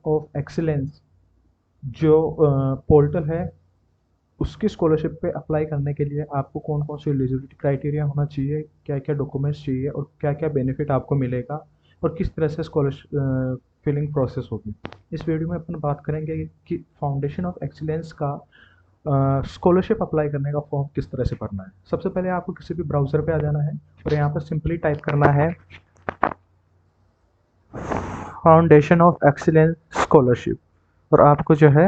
Of excellence जो portal है, उसकी स्कॉलरशिप पे अप्लाई करने के लिए आपको कौन कौन सी एलिजिबिलिटी क्राइटेरिया होना चाहिए, क्या क्या डॉक्यूमेंट्स चाहिए और क्या क्या बेनिफिट आपको मिलेगा और किस तरह से स्कॉलरशिप फिलिंग प्रोसेस होगी। इस वीडियो में अपन बात करेंगे कि फाउंडेशन ऑफ एक्सीलेंस का स्कॉलरशिप अप्लाई करने का फॉर्म किस तरह से भरना है। सबसे पहले आपको किसी भी ब्राउज़र पे आ जाना है और यहाँ पर सिंपली टाइप करना है फाउंडेशन ऑफ एक्सीलेंस स्कॉलरशिप और आपको जो है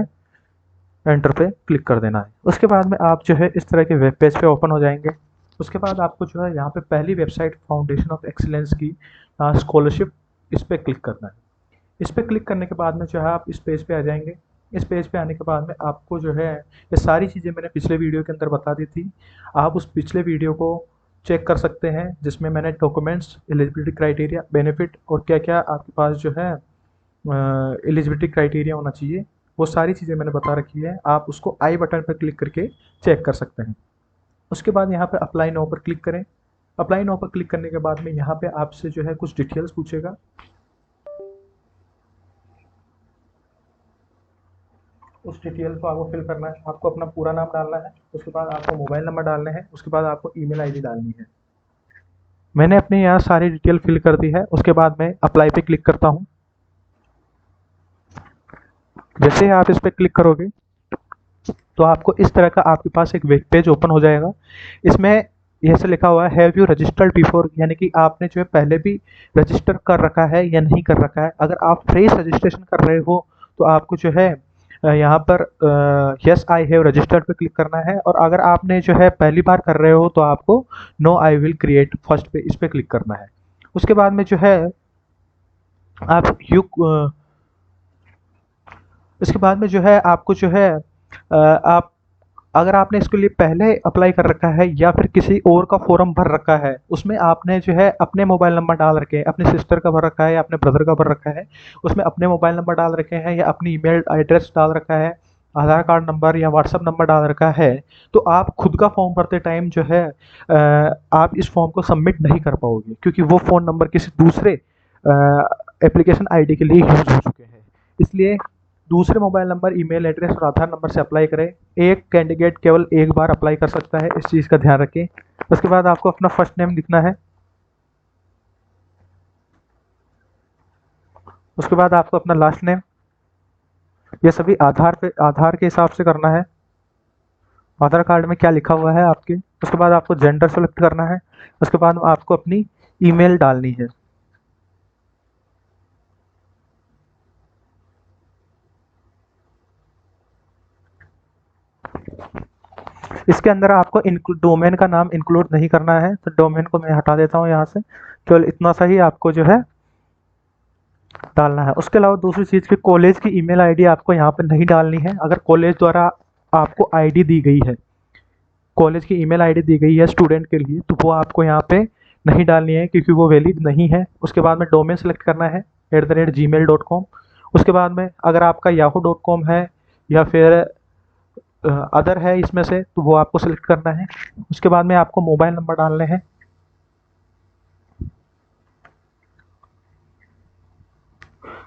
एंटर पे क्लिक कर देना है। उसके बाद में आप जो है इस तरह के वेब पेज पे ओपन हो जाएंगे। उसके बाद आपको जो है यहाँ पे पहली वेबसाइट फाउंडेशन ऑफ एक्सीलेंस की स्कॉलरशिप, इस पर क्लिक करना है। इस पर क्लिक करने के बाद में जो है आप इस पेज पे आ जाएंगे। इस पेज पे आने के बाद में आपको जो है ये सारी चीज़ें मैंने पिछले वीडियो के अंदर बता दी थी। आप उस पिछले वीडियो को चेक कर सकते हैं जिसमें मैंने डॉक्यूमेंट्स, एलिजिबिलिटी क्राइटेरिया, बेनिफिट और क्या क्या आपके पास जो है एलिजिबिलिटी क्राइटेरिया होना चाहिए, वो सारी चीज़ें मैंने बता रखी है। आप उसको आई बटन पर क्लिक करके चेक कर सकते हैं। उसके बाद यहाँ पे अप्लाई नाउ पर क्लिक करें। अप्लाई नाउ पर क्लिक करने के बाद में यहाँ पे आपसे जो है कुछ डिटेल्स पूछेगा। उस डिटेल को आपको फिल करना है। आपको अपना पूरा नाम डालना है, उसके बाद आपको मोबाइल नंबर डालना है, उसके बाद आपको ईमेल आईडी डालनी है। मैंने अपने यहाँ सारी डिटेल फिल कर दी है। उसके बाद मैं अप्लाई पे क्लिक करता हूँ। जैसे ही आप इस पर क्लिक करोगे तो आपको इस तरह का आपके पास एक वेब पेज ओपन हो जाएगा। इसमें ऐसे लिखा हुआ है हैव यू रजिस्टर्ड बिफोर, यानी कि आपने जो है पहले भी रजिस्टर कर रखा है या नहीं कर रखा है। अगर आप फ्रेश रजिस्ट्रेशन कर रहे हो तो आपको जो है यहाँ पर यस आई हैव रजिस्टर्ड पे क्लिक करना है, और अगर आपने जो है पहली बार कर रहे हो तो आपको no I will create first पे इस पे क्लिक करना है। उसके बाद में जो है आप यू इसके बाद में जो है आपको जो है आप अगर आपने इसके लिए पहले अप्लाई कर रखा है या फिर किसी और का फॉर्म भर रखा है, उसमें आपने जो है अपने मोबाइल नंबर डाल रखे हैं, अपने सिस्टर का भर रखा है या अपने ब्रदर का भर रखा है, उसमें अपने मोबाइल नंबर डाल रखे हैं या अपनी ईमेल एड्रेस डाल रखा है, आधार कार्ड नंबर या व्हाट्सअप नंबर डाल रखा है, तो आप खुद का फॉर्म भरते टाइम जो है आप इस फॉर्म को सबमिट नहीं कर पाओगे, क्योंकि वो फ़ोन नंबर किसी दूसरे एप्लीकेशन आईडी के लिए यूज़ हो चुके हैं। इसलिए दूसरे मोबाइल नंबर, ईमेल एड्रेस और आधार नंबर से अप्लाई करें। एक कैंडिडेट केवल एक बार अप्लाई कर सकता है, इस चीज़ का ध्यान रखें। उसके बाद आपको अपना फर्स्ट नेम लिखना है। उसके बाद आपको अपना लास्ट नेम, ये सभी आधार के हिसाब से करना है, आधार कार्ड में क्या लिखा हुआ है आपके। उसके बाद आपको जेंडर सेलेक्ट करना है। उसके बाद आपको अपनी ईमेल डालनी है। इसके अंदर आपको डोमेन का नाम इंक्लूड नहीं करना है, तो डोमेन को मैं हटा देता हूँ यहाँ से। केवल इतना सा ही आपको जो है डालना है। उसके अलावा दूसरी चीज़ की कॉलेज की ईमेल आईडी आपको यहाँ पे नहीं डालनी है। अगर कॉलेज द्वारा आपको आईडी दी गई है, कॉलेज की ईमेल आईडी दी गई है स्टूडेंट के लिए, तो वो आपको यहाँ पे नहीं डालनी है क्योंकि वो वैलिड नहीं है। उसके बाद में डोमेन सेलेक्ट करना है @gmail.com। उसके बाद में अगर आपका yahoo.com है या फिर अदर है इसमें से, तो वो आपको सेलेक्ट करना है। उसके बाद में आपको मोबाइल नंबर डालने हैं।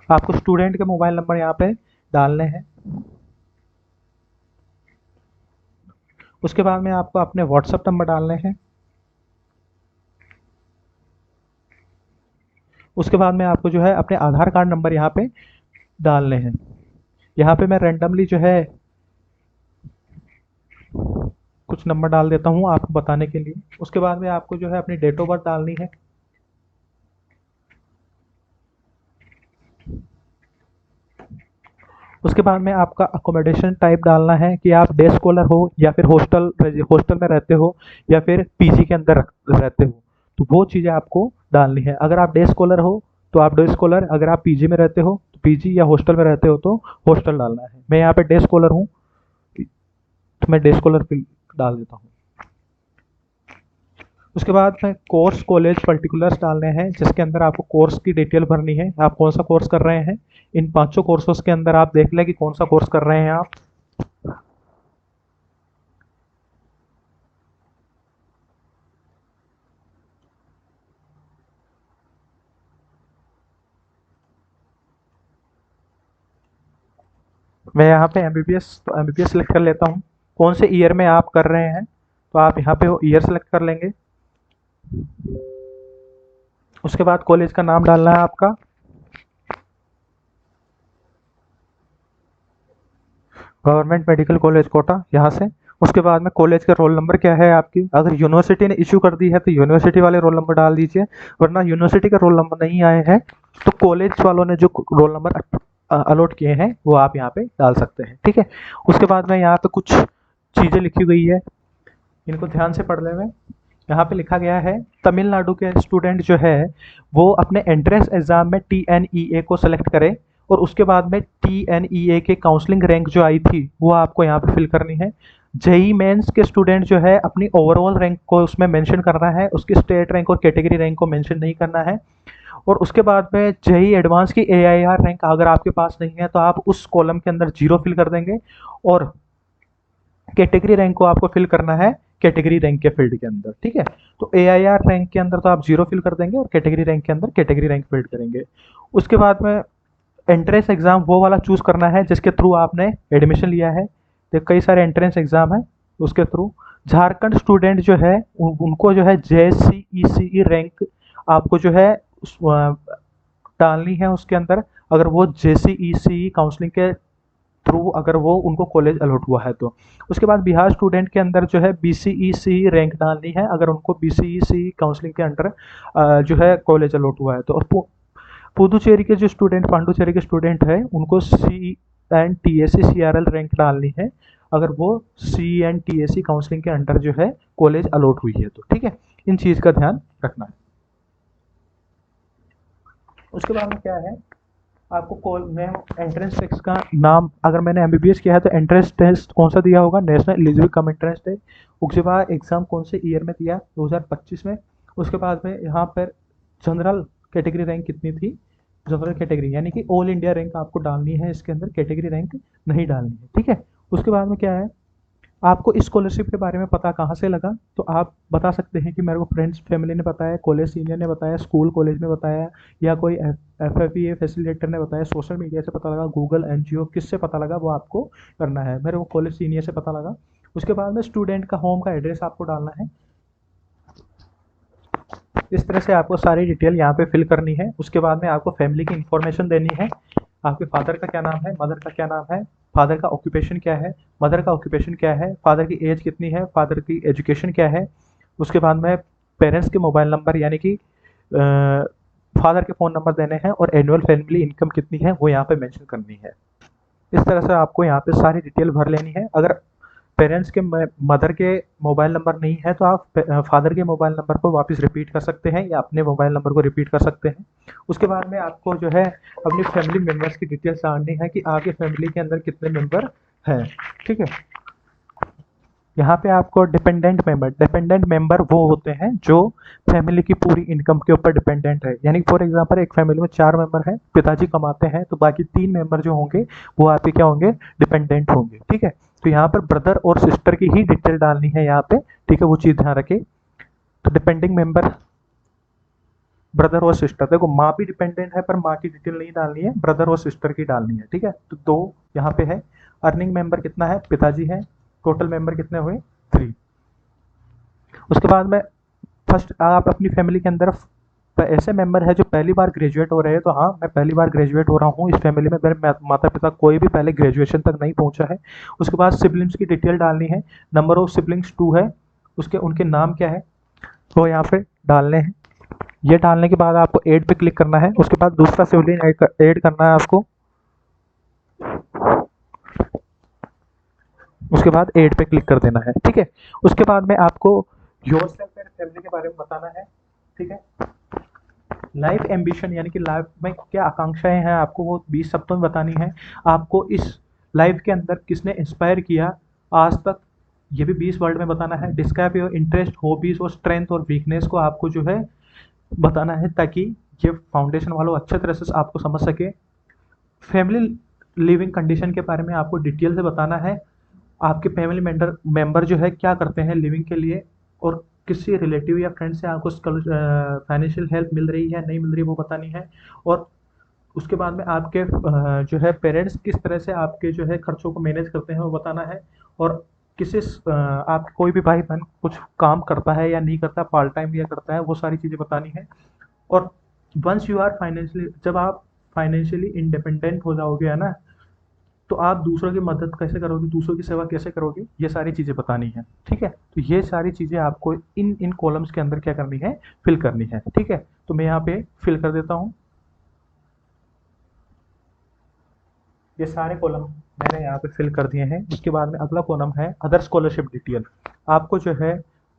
आपको स्टूडेंट के मोबाइल नंबर यहाँ पे डालने हैं। उसके बाद में आपको अपने व्हाट्सअप नंबर डालने हैं। उसके बाद में आपको जो है अपने आधार कार्ड नंबर यहाँ पे डालने हैं। यहाँ पे मैं रैंडमली जो है कुछ नंबर डाल देता हूँ आपको बताने के लिए। उसके बाद में आपको जो है अपनी डेट ऑफ बर्थ डालनी है। उसके बाद में आपका अकोमोडेशन टाइप डालना है कि आप डे स्कॉलर हो या फिर हॉस्टल में रहते हो या फिर पीजी के अंदर रहते हो, तो वो चीज़ें आपको डालनी है। अगर आप डे स्कॉलर हो तो आप डे स्कॉलर, अगर आप पीजी में रहते हो तो पीजी, या हॉस्टल में रहते हो तो हॉस्टल डालना है। मैं यहाँ पे डे स्कॉलर हूँ तो मैं डे स्कॉलर डाल देता हूँ। उसके बाद में कोर्स, कॉलेज पर्टिकुलर्स डालने हैं जिसके अंदर आपको कोर्स की डिटेल भरनी है, आप कौन सा कोर्स कर रहे हैं। इन पांचों कोर्सेज के अंदर आप देख लें कि कौन सा कोर्स कर रहे हैं आप। मैं यहाँ पे एमबीबीएस, तो एमबीबीएस सेलेक्ट कर लेता हूँ। कौन से ईयर में आप कर रहे हैं तो आप यहाँ पे वो ईयर सेलेक्ट कर लेंगे। उसके बाद कॉलेज का नाम डालना है आपका, गवर्नमेंट मेडिकल कॉलेज कोटा यहाँ से। उसके बाद में कॉलेज का रोल नंबर क्या है आपकी, अगर यूनिवर्सिटी ने इशू कर दी है तो यूनिवर्सिटी वाले रोल नंबर डाल दीजिए, वरना यूनिवर्सिटी का रोल नंबर नहीं आए हैं तो कॉलेज वालों ने जो रोल नंबर अलॉट किए हैं वो आप यहाँ पे डाल सकते हैं, ठीक है। उसके बाद में यहाँ पे कुछ चीज़ें लिखी गई है, इनको ध्यान से पढ़ लें। यहाँ पे लिखा गया है तमिलनाडु के स्टूडेंट जो है वो अपने एंट्रेंस एग्ज़ाम में TNEA को सेलेक्ट करें, और उसके बाद में TNEA के काउंसलिंग रैंक जो आई थी वो आपको यहाँ पे फिल करनी है। जेई मेंस के स्टूडेंट जो है अपनी ओवरऑल रैंक को उसमें मेंशन करना है, उसकी स्टेट रैंक और कैटेगरी रैंक को मेंशन नहीं करना है। और उसके बाद में जेई एडवांस की AIR रैंक अगर आपके पास नहीं है तो आप उस कॉलम के अंदर 0 फिल कर देंगे, और कैटेगरी रैंक को आपको फिल करना है कैटेगरी रैंक के फील्ड के अंदर, ठीक है। तो AIR रैंक के अंदर तो आप 0 फिल कर देंगे और कैटेगरी रैंक के अंदर कैटेगरी रैंक फिल करेंगे। उसके बाद में एंट्रेंस एग्ज़ाम वो वाला चूज़ करना है जिसके थ्रू आपने एडमिशन लिया है। तो कई सारे एंट्रेंस एग्ज़ाम है उसके थ्रू। झारखंड स्टूडेंट जो है उनको जो है JCECE रैंक आपको जो है डालनी है उसके अंदर, अगर वो JCECE काउंसलिंग के थ्रू अगर वो उनको कॉलेज अलॉट हुआ है तो। उसके बाद बिहार स्टूडेंट के अंदर जो है BCECE रैंक डालनी है अगर उनको BCECE काउंसलिंग के अंडर जो है कॉलेज अलॉट हुआ है तो। और पुदुचेरी के जो स्टूडेंट, पांडुचेरी के स्टूडेंट है उनको CNTAC CRL रैंक डालनी है अगर वो CNTAC काउंसलिंग के अंडर जो है कॉलेज अलॉट हुई है तो, ठीक है। इन चीज़ का ध्यान रखना है। उसके बाद में क्या है, आपको कॉल में एंट्रेंस टेस्ट का नाम, अगर मैंने एमबीबीएस किया है तो एंट्रेंस टेस्ट कौन सा दिया होगा, national eligible cum entrance test. उसके बाद एग्ज़ाम कौन से ईयर में दिया, 2025 में। उसके बाद में यहाँ पर जनरल कैटेगरी रैंक कितनी थी, जनरल कैटेगरी यानी कि ऑल इंडिया रैंक आपको डालनी है, इसके अंदर कैटेगरी रैंक नहीं डालनी है, ठीक है। उसके बाद में क्या है, आपको स्कॉलरशिप के बारे में पता कहाँ से लगा, तो आप बता सकते हैं कि मेरे को फ्रेंड्स फैमिली ने बताया, कॉलेज सीनियर ने बताया, स्कूल कॉलेज में बताया, या कोई FFPA फैसिलिटेटर ने बताया, सोशल मीडिया से पता लगा, गूगल NGO, किससे पता लगा वो आपको करना है। मेरे को कॉलेज सीनियर से पता लगा। उसके बाद में स्टूडेंट का होम का एड्रेस आपको डालना है। इस तरह से आपको सारी डिटेल यहाँ पे फिल करनी है। उसके बाद में आपको फैमिली की इंफॉर्मेशन देनी है, आपके फादर का क्या नाम है, मदर का क्या नाम है, फादर का ऑक्यूपेशन क्या है, मदर का ऑक्यूपेशन क्या है, फादर की एज कितनी है, फादर की एजुकेशन क्या है। उसके बाद में पेरेंट्स के मोबाइल नंबर यानी कि फादर के फ़ोन नंबर देने हैं, और एनुअल फैमिली इनकम कितनी है वो यहाँ पे मेंशन करनी है। इस तरह से आपको यहाँ पे सारी डिटेल भर लेनी है। अगर पेरेंट्स के मदर के मोबाइल नंबर नहीं है तो आप फादर के मोबाइल नंबर को वापस रिपीट कर सकते हैं या अपने मोबाइल नंबर को रिपीट कर सकते हैं। उसके बाद में आपको जो है अपनी फैमिली मेम्बर्स की डिटेल्स जाननी है कि आपके फैमिली के अंदर कितने मेंबर हैं, ठीक है। यहाँ पे आपको डिपेंडेंट मेंबर वो होते हैं जो फैमिली की पूरी इनकम के ऊपर डिपेंडेंट है। यानी फॉर एग्जांपल एक फैमिली में 4 मेंबर हैं, पिताजी कमाते हैं तो बाकी 3 मेंबर जो होंगे वो आपके क्या होंगे, डिपेंडेंट होंगे, ठीक है। तो यहाँ पर ब्रदर और सिस्टर की ही डिटेल डालनी है यहाँ पे, ठीक है, वो चीज़ ध्यान रखें। तो डिपेंडिंग मेंबर ब्रदर और सिस्टर, देखो माँ भी डिपेंडेंट है पर माँ की डिटेल नहीं डालनी है, ब्रदर और सिस्टर की डालनी है, ठीक है। तो 2 यहाँ पे है। अर्निंग मेंबर कितना है, पिताजी है। टोटल मेंबर कितने हुए, 3। उसके बाद में फर्स्ट आप अपनी फैमिली के अंदर ऐसे मेंबर है जो पहली बार ग्रेजुएट हो रहे हैं, तो हाँ मैं पहली बार ग्रेजुएट हो रहा हूँ, इस फैमिली में मेरे माता पिता कोई भी पहले ग्रेजुएशन तक नहीं पहुँचा है। उसके बाद सिबलिंग्स की डिटेल डालनी है, नंबर ऑफ सिबलिंग्स 2 है, उसके उनके नाम क्या है वो यहाँ पे डालने हैं। ये डालने के बाद आपको ऐड पे क्लिक करना है। उसके बाद दूसरा सिबलिंग ऐड करना है आपको, उसके बाद ऐड पे क्लिक कर देना है, ठीक है। उसके बाद में आपको योरसेल्फ एंड फैमिली के बारे में बताना है, ठीक है। लाइफ एम्बिशन यानी कि लाइफ में क्या आकांक्षाएं हैं आपको वो 20 शब्दों में बतानी है। आपको इस लाइफ के अंदर किसने इंस्पायर किया आज तक, ये भी 20 वर्ड में बताना है। डिस्क्राइब योर इंटरेस्ट, हॉबीज और स्ट्रेंथ और वीकनेस को आपको जो है बताना है ताकि ये फाउंडेशन वालों अच्छे तरह से आपको समझ सके। फैमिली लिविंग कंडीशन के बारे में आपको डिटेल से बताना है, आपके फैमिली मेंबर जो है क्या करते हैं लिविंग के लिए, और किसी रिलेटिव या फ्रेंड से आपको फाइनेंशियल हेल्प मिल रही है नहीं मिल रही वो बतानी है। और उसके बाद में आपके जो है पेरेंट्स किस तरह से आपके जो है खर्चों को मैनेज करते हैं वो बताना है। और किसी आप कोई भी भाई बहन कुछ काम करता है या नहीं करता, पार्ट टाइम या करता है, वो सारी चीज़ें बतानी है। और वंस यू आर फाइनेंशियली, जब आप फाइनेंशियली इंडिपेंडेंट हो जाओगे है ना, तो आप दूसरों की मदद कैसे करोगे, दूसरों की सेवा कैसे करोगे, ये सारी चीज़ें बतानी है। ठीक है, तो ये सारी चीज़ें आपको इन इन कॉलम्स के अंदर क्या करनी है, फिल करनी है। ठीक है, तो मैं यहाँ पे फिल कर देता हूँ ये सारे कॉलम मैंने यहाँ पे फिल कर दिए हैं। उसके बाद में अगला कॉलम है अदर स्कॉलरशिप डिटेल। आपको जो है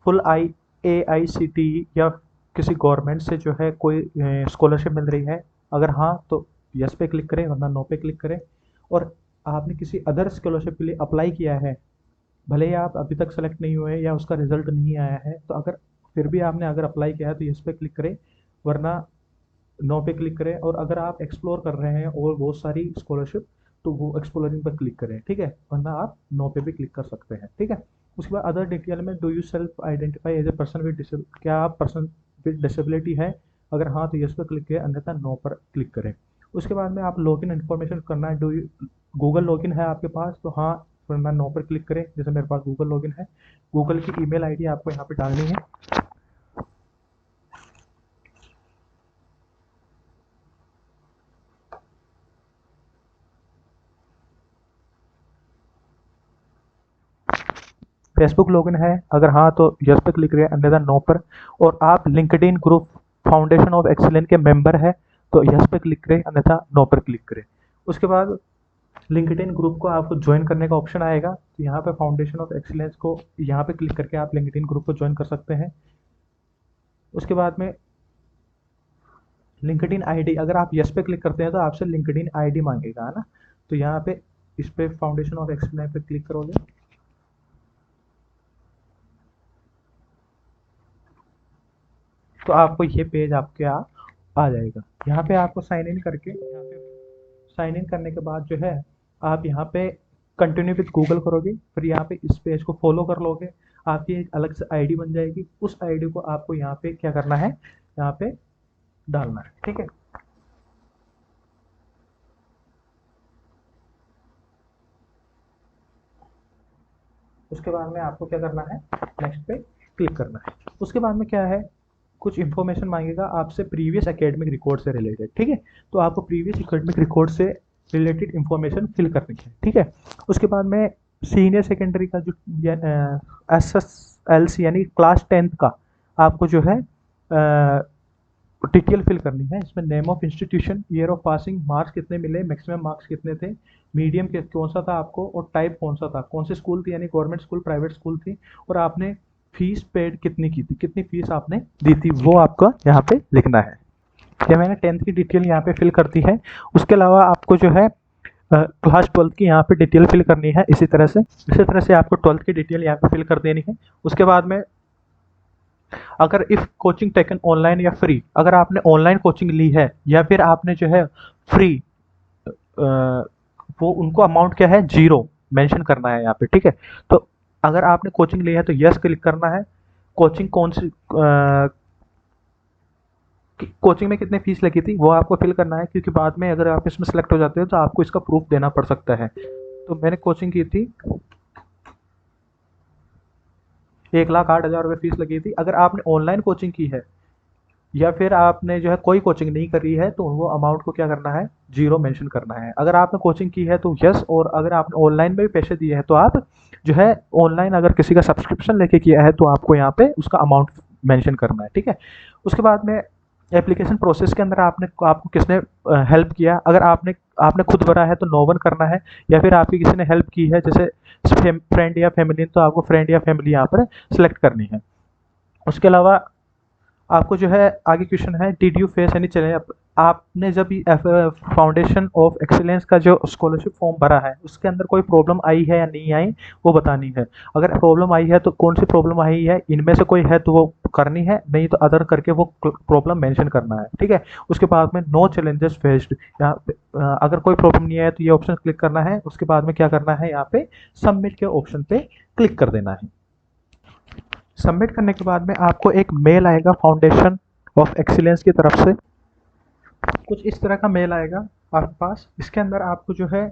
फुल AICTE या किसी गवर्नमेंट से जो है कोई स्कॉलरशिप मिल रही है, अगर हाँ तो यस पे क्लिक करें, वरना नो पे क्लिक करें। और आपने किसी अदर स्कॉलरशिप के लिए अप्लाई किया है, भले ही आप अभी तक सेलेक्ट नहीं हुए या उसका रिजल्ट नहीं आया है, तो अगर फिर भी आपने अगर अप्लाई किया है तो यस पे क्लिक करें, वरना नो पे क्लिक करें। और अगर आप एक्सप्लोर कर रहे हैं और बहुत सारी स्कॉलरशिप, तो वो एक्सप्लोरिंग पर क्लिक करें। ठीक है, वरना आप नो पे भी क्लिक कर सकते हैं। ठीक है, उसके बाद अदर डिटेल में do you self identify as a person with disability, क्या आप पर्सन विद डिसेबिलिटी है, अगर हाँ तो यस पर क्लिक करें, अन्यथा नो पर क्लिक करें। उसके बाद में आप लॉगिन इन्फॉर्मेशन करना है, डू यू गूगल लॉगिन है आपके पास, तो हाँ, वरना नो पर क्लिक करें। जैसे मेरे पास गूगल लॉगिन है, गूगल की ईमेल आईडी आपको यहाँ पे डालनी है। फेसबुक लॉगिन है, अगर हाँ तो यस पे क्लिक करें, अन्यथा नो पर। और आप LinkedIn group foundation of excellence के मेंबर है, तो यस पे क्लिक करें, अन्यथा नो पर क्लिक करें। उसके बाद लिंक्डइन ग्रुप को आपको ज्वाइन करने का ऑप्शन आएगा, तो यहाँ पे फाउंडेशन ऑफ एक्सीलेंस को यहाँ पे क्लिक करके आप लिंक्डइन ग्रुप को ज्वाइन कर सकते हैं। उसके बाद में लिंक्डइन आईडी, अगर आप यस पे क्लिक करते हैं तो आपसे लिंक्डइन आईडी मांगेगा, है ना। तो यहाँ पे इस पे फाउंडेशन ऑफ एक्सीलेंस पे क्लिक करोगे, तो आपको ये पेज आपके आ जाएगा। यहाँ पे आपको साइन इन करके, यहाँ पे साइन इन करने के बाद जो है आप यहाँ पे कंटिन्यू विद गूगल करोगे, फिर यहाँ पे इस पेज को फॉलो कर लोगे, आपकी एक अलग से आईडी बन जाएगी। उस आईडी को आपको यहाँ पे क्या करना है, यहाँ पे डालना है। ठीक है, उसके बाद में आपको क्या करना है, नेक्स्ट पे क्लिक करना है। उसके बाद में क्या है, कुछ इन्फॉर्मेशन मांगेगा आपसे प्रीवियस एकेडमिक रिकॉर्ड से रिलेटेड। ठीक है, तो आपको प्रीवियस एकेडमिक रिकॉर्ड से रिलेटेड इन्फॉर्मेशन फिल करनी है। ठीक है, उसके बाद में सीनियर सेकेंडरी का जो SSLC यानी क्लास 10th का आपको जो है डिटेल फिल करनी है। इसमें name of institution, year of passing, marks कितने मिले, मैक्सिमम मार्क्स कितने थे, मीडियम कौन सा था आपको, और टाइप कौन सा था, कौन सी स्कूल थी, यानी गवर्नमेंट स्कूल, प्राइवेट स्कूल थी, और आपने फीस पेड कितनी की थी, कितनी फीस आपने दी थी, वो आपका यहाँ पे लिखना है। ये मैंने 10th की डिटेल यहाँ पे फिल कर दी है। उसके अलावा आपको जो है क्लास 12th की यहाँ पे डिटेल फिल करनी है। इसी तरह से आपको 12th की डिटेल यहाँ पे फिल कर देनी है। उसके बाद में अगर इफ़ कोचिंग टेकन ऑनलाइन या फ्री, अगर आपने ऑनलाइन कोचिंग ली है या फिर आपने जो है फ्री, वो उनको अमाउंट क्या है, जीरो मेंशन करना है यहाँ पे। ठीक है, तो अगर आपने कोचिंग ली है तो यस क्लिक करना है। कोचिंग कौन सी कोचिंग में कितनी फीस लगी थी वो आपको फिल करना है, क्योंकि बाद में अगर आप इसमें सेलेक्ट हो जाते हो तो आपको इसका प्रूफ देना पड़ सकता है। तो मैंने कोचिंग की थी 1,08,000 रुपये फीस लगी थी। अगर आपने ऑनलाइन कोचिंग की है या फिर आपने जो है कोई कोचिंग नहीं करी है, तो वो अमाउंट को क्या करना है, जीरो मेंशन करना है। अगर आपने कोचिंग की है तो यस, और अगर आपने ऑनलाइन में भी पैसे दिए हैं तो आप जो है ऑनलाइन अगर किसी का सब्सक्रिप्शन लेके किया है तो आपको यहाँ पे उसका अमाउंट मेंशन करना है। ठीक है, उसके बाद में एप्लीकेशन प्रोसेस के अंदर आपको किसने हेल्प किया, अगर आपने आपने खुद भरा है तो नो वन करना है, या फिर आपकी किसी ने हेल्प की है जैसे फ्रेंड या फैमिली, तो आपको फ्रेंड या फैमिली यहाँ पर सेलेक्ट करनी है। उसके अलावा आपको जो है आगे क्वेश्चन है, did you face any challenge, आपने जब फाउंडेशन ऑफ एक्सीलेंस का जो स्कॉलरशिप फॉर्म भरा है उसके अंदर कोई प्रॉब्लम आई है या नहीं आई, वो बतानी है। अगर प्रॉब्लम आई है तो कौन सी प्रॉब्लम आई है, इनमें से कोई है तो वो करनी है, नहीं तो अदर करके वो प्रॉब्लम मेंशन करना है। ठीक है, उसके बाद में नो चैलेंजेस फेस्ड, यहाँ पे अगर कोई प्रॉब्लम नहीं है तो ये ऑप्शन क्लिक करना है। उसके बाद में क्या करना है, यहाँ पे सबमिट के ऑप्शन पे क्लिक कर देना है। सबमिट करने के बाद में आपको एक मेल आएगा फाउंडेशन ऑफ एक्सीलेंस की तरफ से। कुछ इस तरह का मेल आएगा आपके पास। इसके अंदर आपको जो है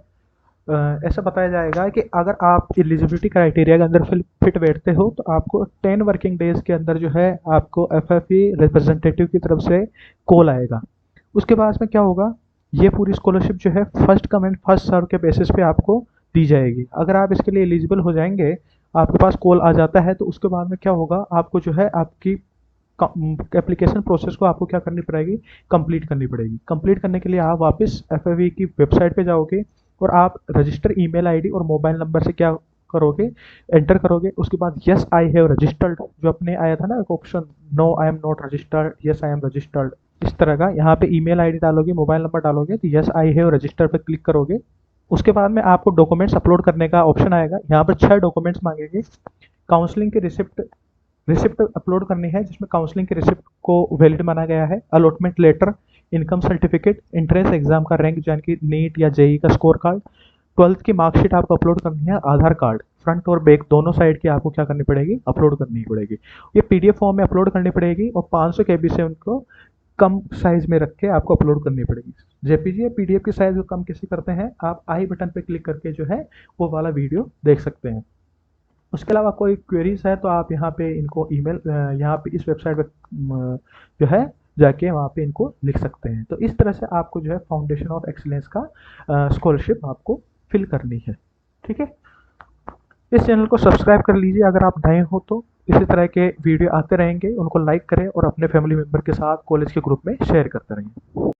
ऐसा बताया जाएगा कि अगर आप एलिजिबिलिटी क्राइटेरिया के अंदर फिट बैठते हो तो आपको 10 वर्किंग डेज के अंदर जो है आपको एफएफई रिप्रेजेंटेटिव की तरफ से कॉल आएगा। उसके बाद में क्या होगा, ये पूरी स्कॉलरशिप जो है first come and first serve के बेसिस पे आपको दी जाएगी। अगर आप इसके लिए एलिजिबल हो जाएंगे, आपके पास कॉल आ जाता है, तो उसके बाद में क्या होगा, आपको जो है आपकी एप्लीकेशन प्रोसेस को आपको क्या करनी पड़ेगी, कंप्लीट करनी पड़ेगी। कंप्लीट करने के लिए आप वापस एफएफई की वेबसाइट पे जाओगे और आप रजिस्टर ईमेल आईडी और मोबाइल नंबर से क्या करोगे, एंटर करोगे। उसके बाद यस आई हैव रजिस्टर्ड जो अपने आया था ना एक option, no I am not registered, yes I am registered, इस तरह का यहाँ पे ईमेल आईडी डालोगे, मोबाइल नंबर डालोगे, तो यस आई हैव रजिस्टर्ड पे क्लिक करोगे। उसके बाद में आपको डॉक्यूमेंट्स अपलोड करने का ऑप्शन आएगा। यहाँ पर 6 डॉक्यूमेंट्स मांगेंगे। काउंसलिंग की रिसिप्ट अपलोड करनी है, जिसमें काउंसलिंग की रिसिप्ट को वैलिड माना गया है। Allotment letter, income certificate, entrance exam का रैंक यानी कि नीट या जेई का स्कोर कार्ड, 12th की मार्कशीट आपको अपलोड करनी है, आधार कार्ड फ्रंट और बैक दोनों साइड की आपको क्या करनी पड़ेगी, अपलोड करनी पड़ेगी। ये पीडीएफ फॉर्म में अपलोड करनी पड़ेगी और 500 केबी से उनको कम साइज में रख के आपको अपलोड करनी पड़ेगी। जेपीजी या पीडीएफ की साइज को कम कैसे करते हैं, आप आई बटन पे क्लिक करके जो है वो वाला वीडियो देख सकते हैं। उसके अलावा कोई क्वेरीज है तो आप यहाँ पे इनको ईमेल यहाँ पे इस वेबसाइट पे जो है जाके वहाँ पे इनको लिख सकते हैं। तो इस तरह से आपको जो है फाउंडेशन ऑफ एक्सीलेंस का स्कॉलरशिप आपको फिल करनी है। ठीक है, इस चैनल को सब्सक्राइब कर लीजिए अगर आप नए हो तो। इसी तरह के वीडियो आते रहेंगे, उनको लाइक करें और अपने फैमिली मेम्बर के साथ कॉलेज के ग्रुप में शेयर करते रहें।